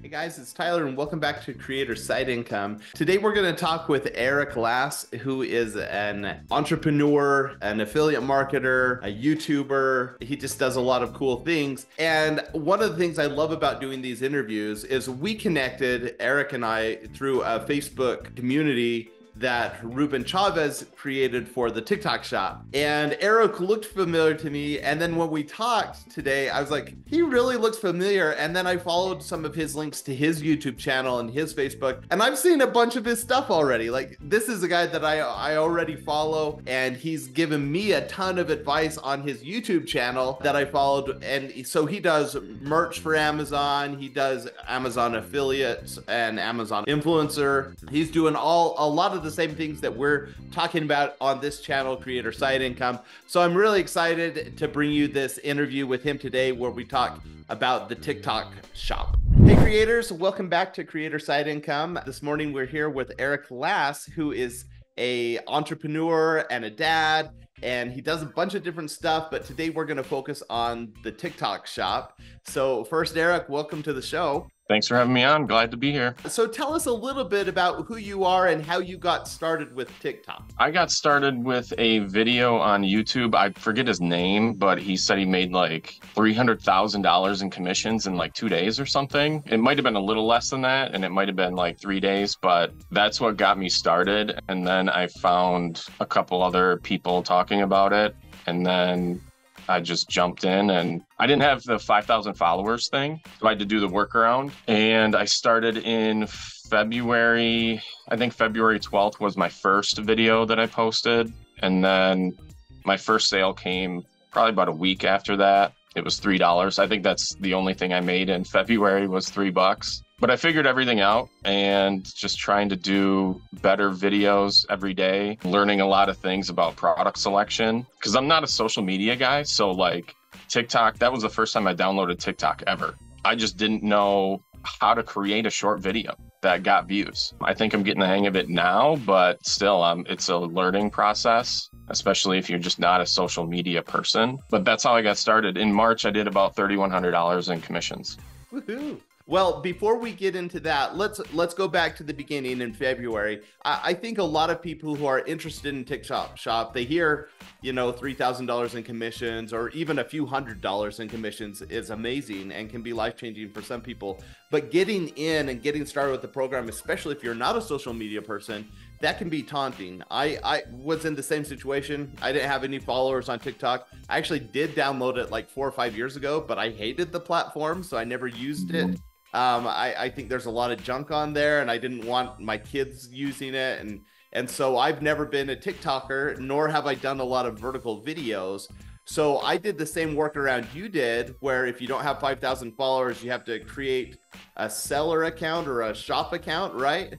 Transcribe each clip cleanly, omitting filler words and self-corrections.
Hey guys, it's Tyler, and welcome back to Creator Side Income. Today we're going to talk with Eric Lass, who is an entrepreneur, an affiliate marketer, a YouTuber. He just does a lot of cool things. And one of the things I love about doing these interviews is we connected, Eric and I, through a Facebook community that Ruben Chavez created for the TikTok shop. And Eric looked familiar to me. And then when we talked today, I was like, he really looks familiar. And then I followed some of his links to his YouTube channel and his Facebook, and I've seen a bunch of his stuff already. Like, this is a guy that I already follow, and he's given me a ton of advice on his YouTube channel that I followed. And so he does merch for Amazon. He does Amazon affiliates and Amazon influencer. He's doing a lot of the same things that we're talking about on this channel, Creator Side Income. So I'm really excited to bring you this interview with him today where we talk about the TikTok shop. Hey creators, welcome back to Creator Side Income. This morning we're here with Eric Lass, who is an entrepreneur and a dad, and he does a bunch of different stuff, but today we're going to focus on the TikTok shop. So first, Eric, welcome to the show. Thanks for having me on. Glad to be here. So tell us a little bit about who you are and how you got started with TikTok. I got started with a video on YouTube. I forget his name, but he said he made like $300,000 in commissions in like 2 days or something. It might have been a little less than that, and it might have been like 3 days, but that's what got me started. And then I found a couple other people talking about it, and then I just jumped in, and I didn't have the 5,000 followers thing, so I had to do the workaround. And I started in February. I think February 12th was my first video that I posted. And then my first sale came probably about a week after that. It was $3. I think that's the only thing I made in February was $3. But I figured everything out and just trying to do better videos every day, learning a lot of things about product selection, because I'm not a social media guy. So like TikTok, that was the first time I downloaded TikTok ever. I just didn't know how to create a short video that got views. I think I'm getting the hang of it now, but still, it's a learning process, especially if you're just not a social media person. But that's how I got started. In March, I did about $3,100 in commissions. Woohoo! Well, before we get into that, let's go back to the beginning in February. I think a lot of people who are interested in TikTok shop, they hear, $3,000 in commissions or even a few $100s in commissions is amazing and can be life-changing for some people. But getting in and getting started with the program, especially if you're not a social media person, that can be taunting. I was in the same situation. I didn't have any followers on TikTok. I actually did download it like 4 or 5 years ago, but I hated the platform, so I never used it. I think there's a lot of junk on there, and I didn't want my kids using it. And so I've never been a TikToker, nor have I done a lot of vertical videos. So I did the same workaround you did, where if you don't have 5,000 followers, you have to create a seller account or a shop account, right?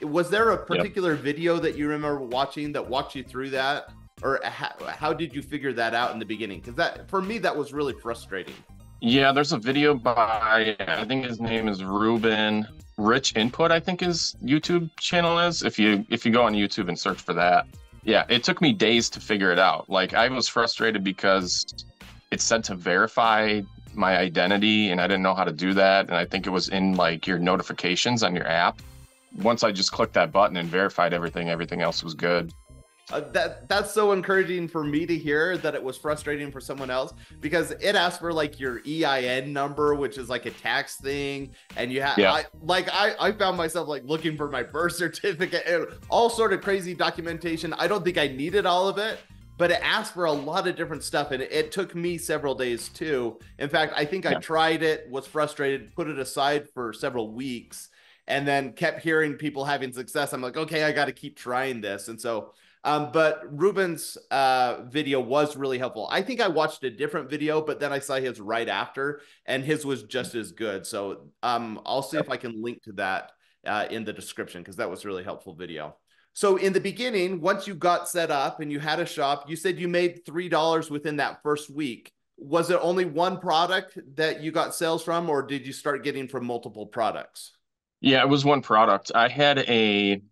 Was there a particular video that you remember watching that walked you through that? Or how did you figure that out in the beginning? Because that, for me, that was really frustrating. Yeah, there's a video by, I think his name is Ruben. Rich Input, I think his YouTube channel is. If you go on YouTube and search for that. Yeah, it took me days to figure it out. Like, I was frustrated because it said to verify my identity, and I didn't know how to do that. And I think it was in like your notifications on your app. Once I just clicked that button and verified everything else was good. That's so encouraging for me to hear that it was frustrating for someone else, because it asked for like your EIN number, which is like a tax thing. And you have, I found myself like looking for my birth certificate and all sort of crazy documentation. I don't think I needed all of it, but it asked for a lot of different stuff. And it took me several days too. In fact, I think I tried it, was frustrated, put it aside for several weeks, and then kept hearing people having success. I'm like, okay, I got to keep trying this. And so, but Ruben's video was really helpful. I think I watched a different video, but then I saw his right after, and his was just as good. So I'll see if I can link to that in the description, because that was a really helpful video. So in the beginning, once you got set up and you had a shop, you said you made $3 within that first week. Was it only one product that you got sales from, or did you start getting from multiple products? Yeah, it was one product. I had a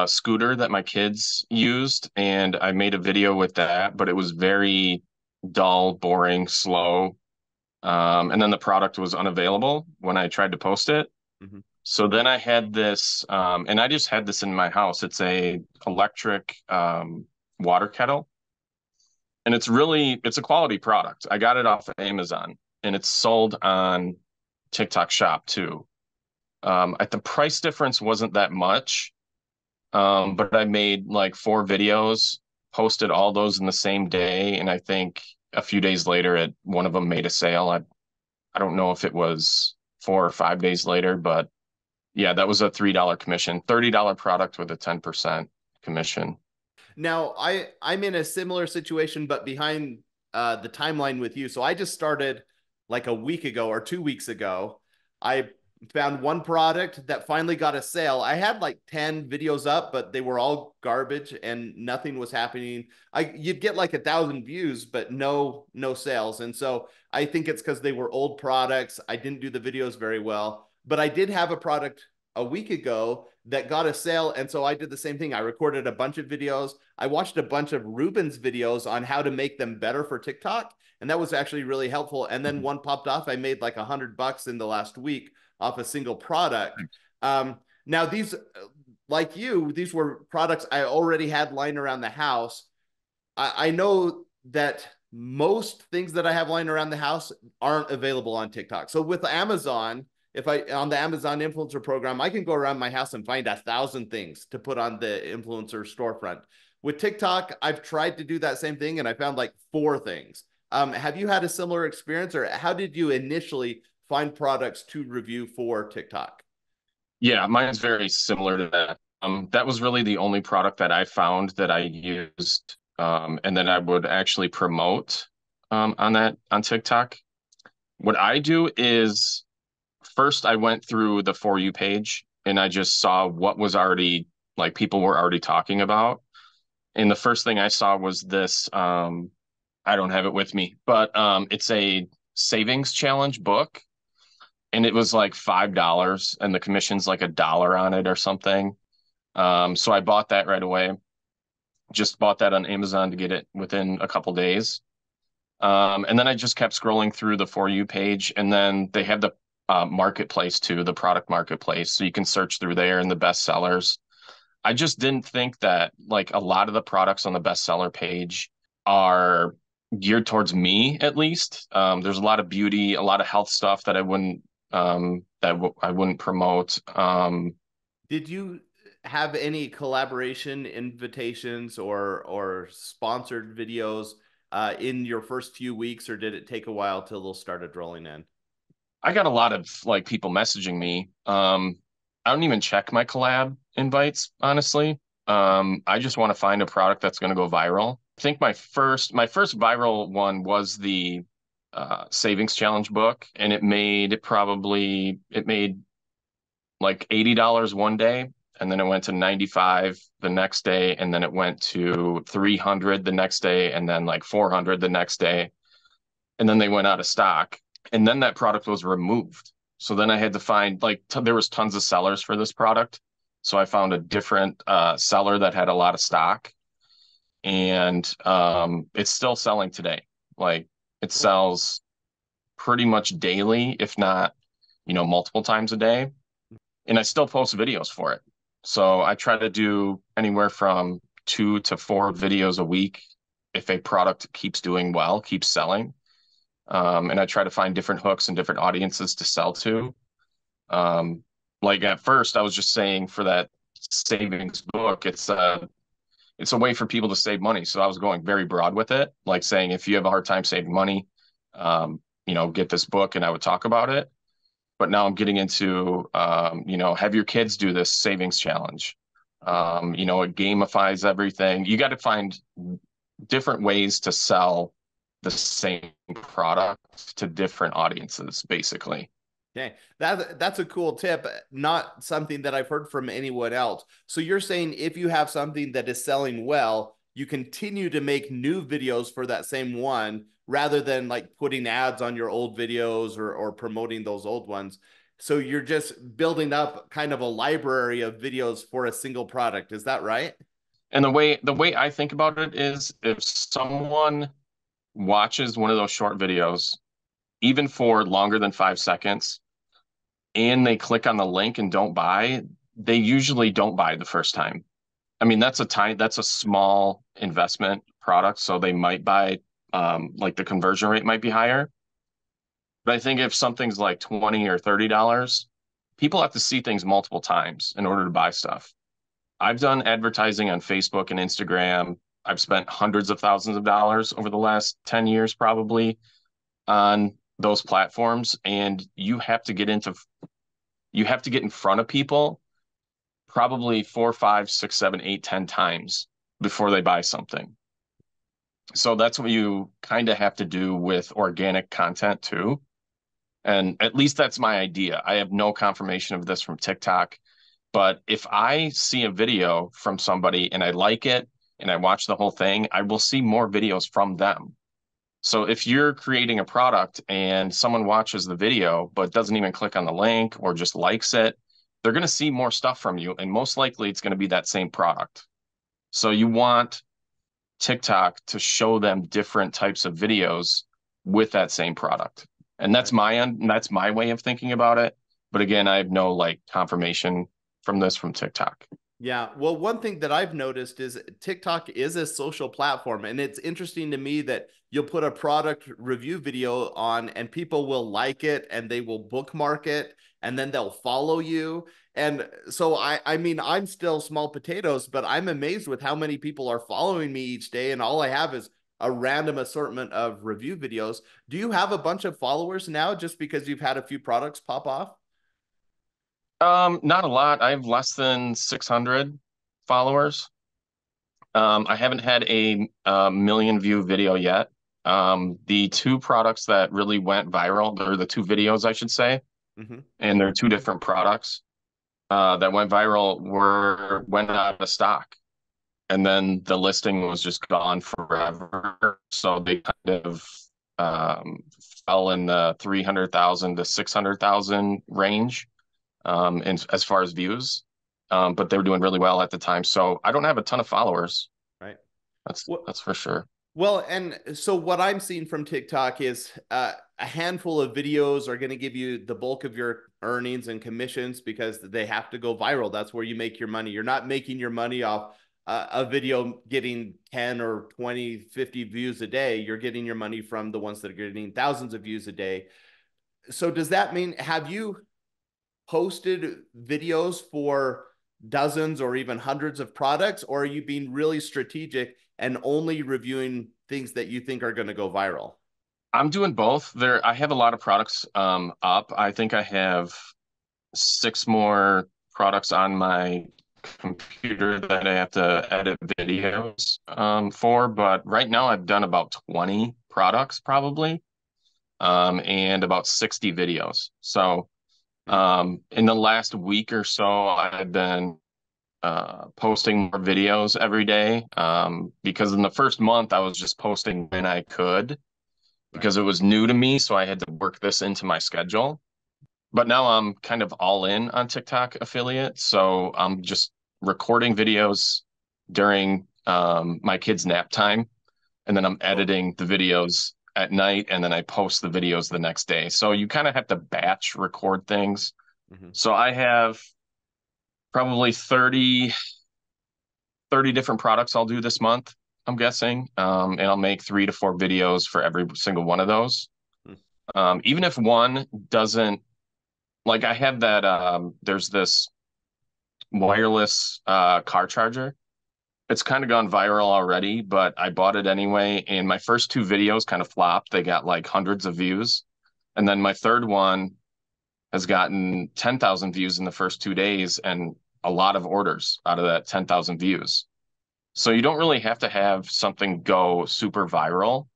scooter that my kids used, and I made a video with that, but it was very dull, boring, slow. And then the product was unavailable when I tried to post it. Mhm. So then I had this, and I just had this in my house. It's a electric water kettle, and it's a quality product. I got it off of Amazon, and it's sold on TikTok Shop too. At the price difference wasn't that much, but I made like 4 videos, posted all those in the same day, and I think a few days later, one of them made a sale. I don't know if it was 4 or 5 days later, but yeah, that was a $3 commission, $30 product with a 10% commission. Now, I'm in a similar situation, but behind the timeline with you. So I just started like a week ago or 2 weeks ago. I found one product that finally got a sale. I had like 10 videos up, but they were all garbage and nothing was happening. You'd get like 1,000 views, but no sales. And so I think it's because they were old products. I didn't do the videos very well, but I did have a product a week ago that got a sale. And so I did the same thing. I recorded a bunch of videos. I watched a bunch of Ruben's videos on how to make them better for TikTok. And that was actually really helpful. And then one popped off. I made like $100 in the last week off a single product. Now these, like you, these were products I already had lying around the house. I know that most things that I have lying around the house aren't available on TikTok. So with Amazon, if I on the Amazon influencer program, I can go around my house and find 1,000 things to put on the influencer storefront. With TikTok, I've tried to do that same thing and I found like 4 things. Have you had a similar experience, or how did you initially find products to review for TikTok? Yeah, mine's very similar to that. That was really the only product that I found that I used, and then I would actually promote on TikTok. What I do is first I went through the For You page and I just saw what was already like people were already talking about. And the first thing I saw was this, I don't have it with me, but it's a savings challenge book. And it was like $5 and the commission's like $1 on it or something. So I bought that right away. Just bought that on Amazon to get it within a couple days. And then I just kept scrolling through the For You page, and then they have the marketplace too, the product marketplace. So you can search through there and the best sellers. I just didn't think that like a lot of the products on the bestseller page are geared towards me, at least. There's a lot of beauty, a lot of health stuff that I wouldn't promote. Did you have any collaboration invitations or sponsored videos in your first few weeks, or did it take a while till those started rolling in? I got a lot of like people messaging me. I don't even check my collab invites, honestly. I just want to find a product that's going to go viral. I think my first viral one was the savings challenge book, and it made like $80 one day, and then it went to 95 the next day, and then it went to 300 the next day, and then like 400 the next day, and then they went out of stock, and then that product was removed. So then I had to find like there was tons of sellers for this product. So I found a different seller that had a lot of stock, and it's still selling today. Like it sells pretty much daily, if not, multiple times a day. And I still post videos for it. So I try to do anywhere from 2 to 4 videos a week if a product keeps doing well, keeps selling. And I try to find different hooks and different audiences to sell to. Like at first, I was just saying for that savings book, it's a way for people to save money. So I was going very broad with it, like saying if you have a hard time saving money, get this book, and I would talk about it. But now I'm getting into, have your kids do this savings challenge. It gamifies everything. You got to find different ways to sell the same product to different audiences, basically. Okay, that's a cool tip, not something that I've heard from anyone else. So you're saying if you have something that is selling well, you continue to make new videos for that same one rather than like putting ads on your old videos or promoting those old ones. So you're just building up kind of a library of videos for a single product. Is that right? And the way I think about it is if someone watches one of those short videos even for longer than 5 seconds, and they click on the link and don't buy, they usually don't buy the first time. I mean, that's a small investment product, so they might buy, like the conversion rate might be higher. But I think if something's like 20 or $30, people have to see things multiple times in order to buy stuff. I've done advertising on Facebook and Instagram. I've spent hundreds of thousands of dollars over the last 10 years probably on those platforms, and you have to get in front of people probably 4, 5, 6, 7, 8, 10 times before they buy something. So that's what you kind of have to do with organic content too. And at least that's my idea. I have no confirmation of this from TikTok, but if I see a video from somebody and I like it and I watch the whole thing, I will see more videos from them. So if you're creating a product and someone watches the video but doesn't even click on the link or just likes it, they're going to see more stuff from you, and most likely it's going to be that same product. So you want TikTok to show them different types of videos with that same product. And that's my way of thinking about it. But again, I have no like confirmation from TikTok. Yeah. Well, one thing that I've noticed is TikTok is a social platform, and it's interesting to me that you'll put a product review video on and people will like it and they will bookmark it and then they'll follow you. And so I mean, I'm still small potatoes, but I'm amazed with how many people are following me each day. And all I have is a random assortment of review videos. Do you have a bunch of followers now just because you've had a few products pop off? Not a lot. I have less than 600 followers. I haven't had a million view video yet. The two products that really went viral, or the two videos, I should say, Mm-hmm. and they're two different products that went viral went out of stock, and then the listing was just gone forever. So they kind of fell in the 300,000 to 600,000 range, as far as views. But they were doing really well at the time. So I don't have a ton of followers. Right. That's for sure. Well, and so what I'm seeing from TikTok is a handful of videos are going to give you the bulk of your earnings and commissions because they have to go viral. That's where you make your money. You're not making your money off a video getting 10 or 20, 50 views a day. You're getting your money from the ones that are getting thousands of views a day. So does that mean, have you posted videos for dozens or even hundreds of products, or are you being really strategic and only reviewing things that you think are going to go viral? I'm doing both. I have a lot of products up. I think I have 6 more products on my computer that I have to edit videos for. But right now I've done about 20 products probably, and about 60 videos. So in the last week or so, I've been posting more videos every day, because in the first month I was just posting when I could because it was new to me, so I had to work this into my schedule. But now I'm kind of all in on TikTok affiliate, so I'm just recording videos during my kids' nap time, and then I'm editing the videos at night, and then I post the videos the next day. So you kind of have to batch record things. Mm-hmm. So I have probably 30 different products I'll do this month, I'm guessing. And I'll make 3 to 4 videos for every single one of those. Even if one doesn't, like I have that, there's this wireless car charger. It's kind of gone viral already, but I bought it anyway. And my first 2 videos kind of flopped. They got like hundreds of views. And then my third one has gotten 10,000 views in the first 2 days and a lot of orders out of that 10,000 views. So you don't really have to have something go super viral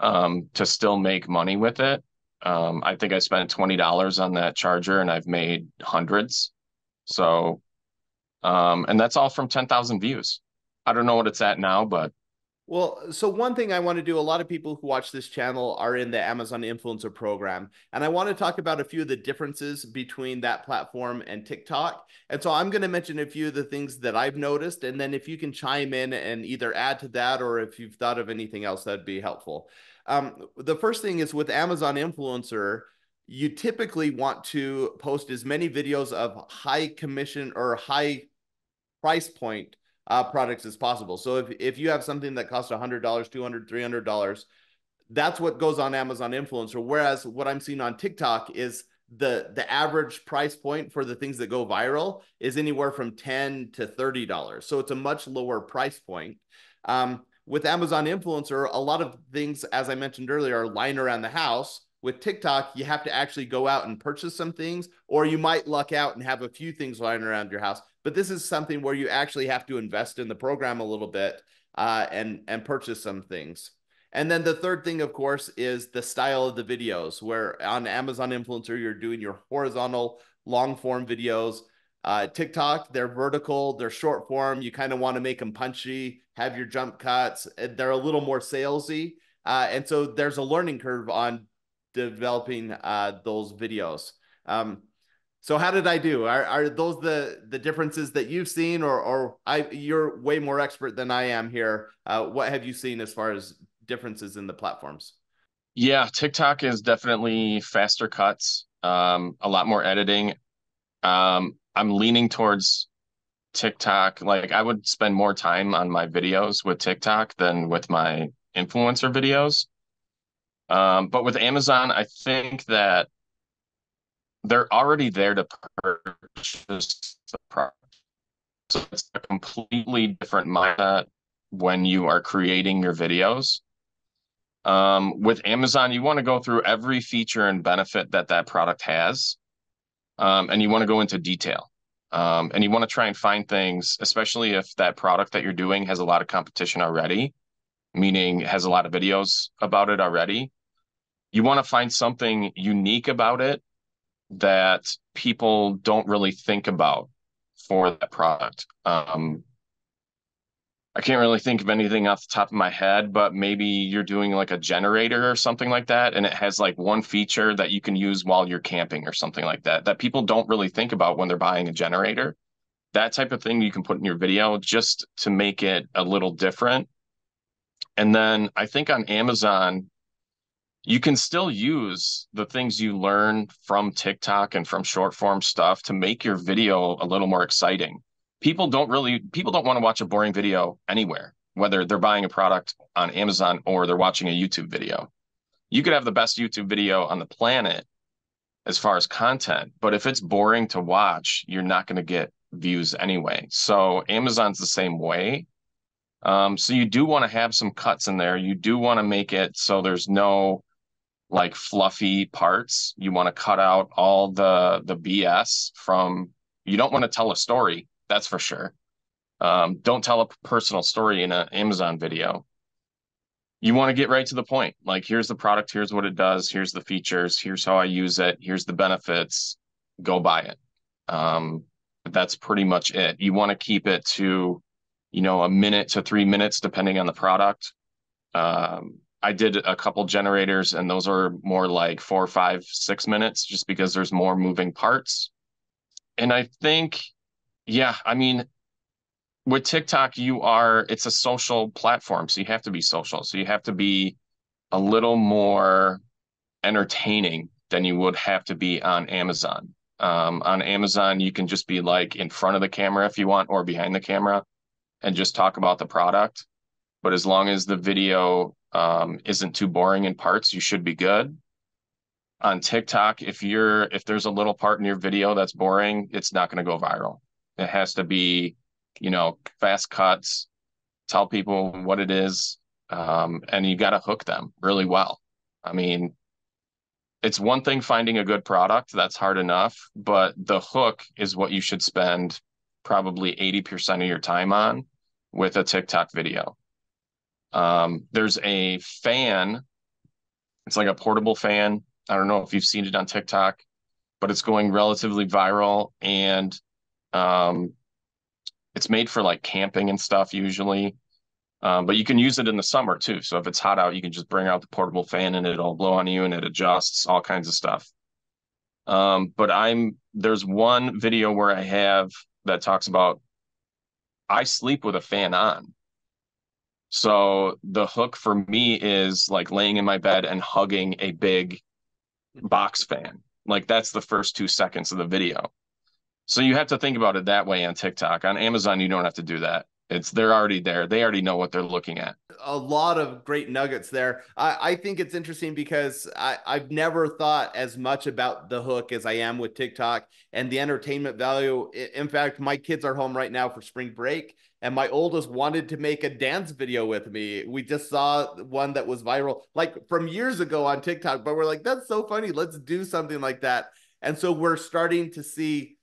to still make money with it. I think I spent $20 on that charger and I've made hundreds. So, and that's all from 10,000 views. I don't know what it's at now, but Well, so one thing I want to do, a lot of people who watch this channel are in the Amazon Influencer Program, and I want to talk about a few of the differences between that platform and TikTok. And so I'm going to mention a few of the things that I've noticed, and then if you can chime in and either add to that or if you've thought of anything else, that'd be helpful. The first thing is with Amazon Influencer, you typically want to post as many videos of high commission or high price point products as possible. So if you have something that costs $100, $200, $300, that's what goes on Amazon Influencer. Whereas what I'm seeing on TikTok is the average price point for the things that go viral is anywhere from $10 to $30. So it's a much lower price point. With Amazon Influencer, a lot of things, as I mentioned earlier, are lying around the house. With TikTok, you have to actually go out and purchase some things, or you might luck out and have a few things lying around your house. But this is something where you actually have to invest in the program a little bit and purchase some things. And then the third thing, of course, is the style of the videos, where on Amazon Influencer, you're doing your horizontal long form videos. TikTok, they're vertical, they're short form. You kind of want to make them punchy, have your jump cuts. They're a little more salesy. And so there's a learning curve on developing those videos. So how did I do? Are those the differences that you've seen, or you're way more expert than I am here? What have you seen as far as differences in the platforms? Yeah, TikTok is definitely faster cuts, a lot more editing. I'm leaning towards TikTok. Like I would spend more time on my videos with TikTok than with my influencer videos. But with Amazon, I think that they're already there to purchase the product. So it's a completely different mindset when you are creating your videos. With Amazon, you want to go through every feature and benefit that that product has, and you want to go into detail. And you want to try and find things, especially if that product that you're doing has a lot of competition already, meaning has a lot of videos about it already. You want to find something unique about it that people don't really think about for that product. I can't really think of anything off the top of my head, but maybe you're doing like a generator or something like that, and it has like one feature that you can use while you're camping or something like that, that people don't really think about when they're buying a generator. That type of thing you can put in your video just to make it a little different. And then I think on Amazon, you can still use the things you learn from TikTok and from short form stuff to make your video a little more exciting. People don't want to watch a boring video anywhere, whether they're buying a product on Amazon or they're watching a YouTube video. You could have the best YouTube video on the planet as far as content, but if it's boring to watch, you're not going to get views anyway. So Amazon's the same way. So you do want to have some cuts in there. You do want to make it so there's no like fluffy parts. You want to cut out all the BS from, you don't want to tell a story, that's for sure. Don't tell a personal story in an Amazon video. You want to get right to the point. Like, here's the product, here's what it does, here's the features, here's how I use it, here's the benefits, go buy it. That's pretty much it. You want to keep it to, a minute to 3 minutes, depending on the product. I did a couple generators and those are more like 4, 5, 6 minutes just because there's more moving parts. And I think, yeah, I mean, with TikTok, it's a social platform. So you have to be social. So you have to be a little more entertaining than you would have to be on Amazon. On Amazon, you can just be like in front of the camera if you want, or behind the camera and just talk about the product. But as long as the video isn't too boring in parts, you should be good. On TikTok, if there's a little part in your video that's boring, it's not going to go viral. It has to be, fast cuts, tell people what it is, and you got to hook them really well. I mean, it's one thing finding a good product, that's hard enough, but the hook is what you should spend probably 80% of your time on with a TikTok video. There's a fan, it's like a portable fan. I don't know if you've seen it on TikTok, but it's going relatively viral, and it's made for like camping and stuff usually. But you can use it in the summer too. So if it's hot out, you can just bring out the portable fan and it'll blow on you and it adjusts all kinds of stuff. But there's one video where I have that talks about I sleep with a fan on. So the hook for me is like laying in my bed and hugging a big box fan. Like that's the first 2 seconds of the video. So you have to think about it that way on TikTok. On Amazon, you don't have to do that. They're already there. They already know what they're looking at. A lot of great nuggets there. I think it's interesting because I've never thought as much about the hook as I am with TikTok and the entertainment value. In fact, my kids are home right now for spring break, and my oldest wanted to make a dance video with me. We just saw one that was viral like from years ago on TikTok, but we're like, that's so funny. Let's do something like that. And so we're starting to see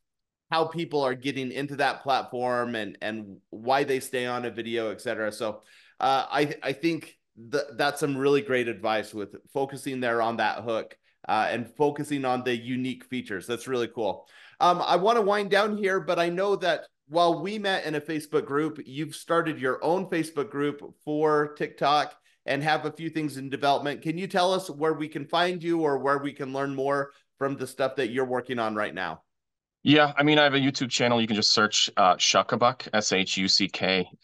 how people are getting into that platform and why they stay on a video, et cetera. So I think that's some really great advice with focusing there on that hook and focusing on the unique features. That's really cool. I want to wind down here, but I know that while we met in a Facebook group, you've started your own Facebook group for TikTok and have a few things in development. Can you tell us where we can find you or where we can learn more from the stuff that you're working on right now? Yeah, I mean, I have a YouTube channel. You can just search Shuckabuck, ShuckaBuck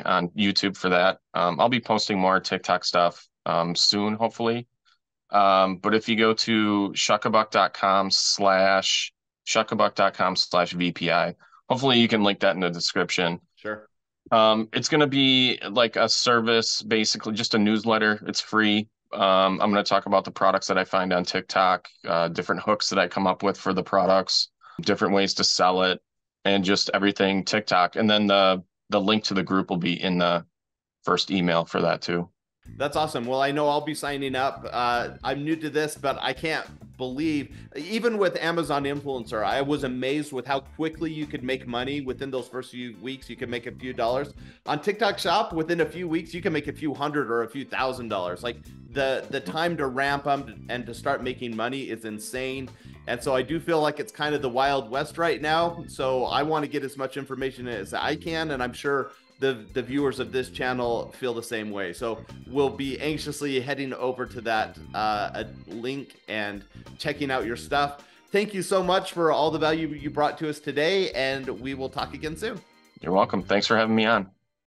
on YouTube for that. I'll be posting more TikTok stuff soon, hopefully. But if you go to shuckabuck.com/VPI, hopefully you can link that in the description. Sure. It's going to be like a service, basically just a newsletter. It's free. I'm going to talk about the products that I find on TikTok, different hooks that I come up with for the products, different ways to sell it, and just everything TikTok. And then the link to the group will be in the first email for that too. That's awesome. Well, I know I'll be signing up. I'm new to this, but I can't believe, even with Amazon Influencer, I was amazed with how quickly you could make money within those first few weeks. You could make a few dollars. On TikTok Shop, within a few weeks, you can make a few hundred or a few $1,000s. Like the time to ramp up and to start making money is insane. And so I do feel like it's kind of the Wild West right now. So I want to get as much information as I can, and I'm sure the viewers of this channel feel the same way. So we'll be anxiously heading over to that link and checking out your stuff. Thank you so much for all the value you brought to us today, and we will talk again soon. You're welcome. Thanks for having me on.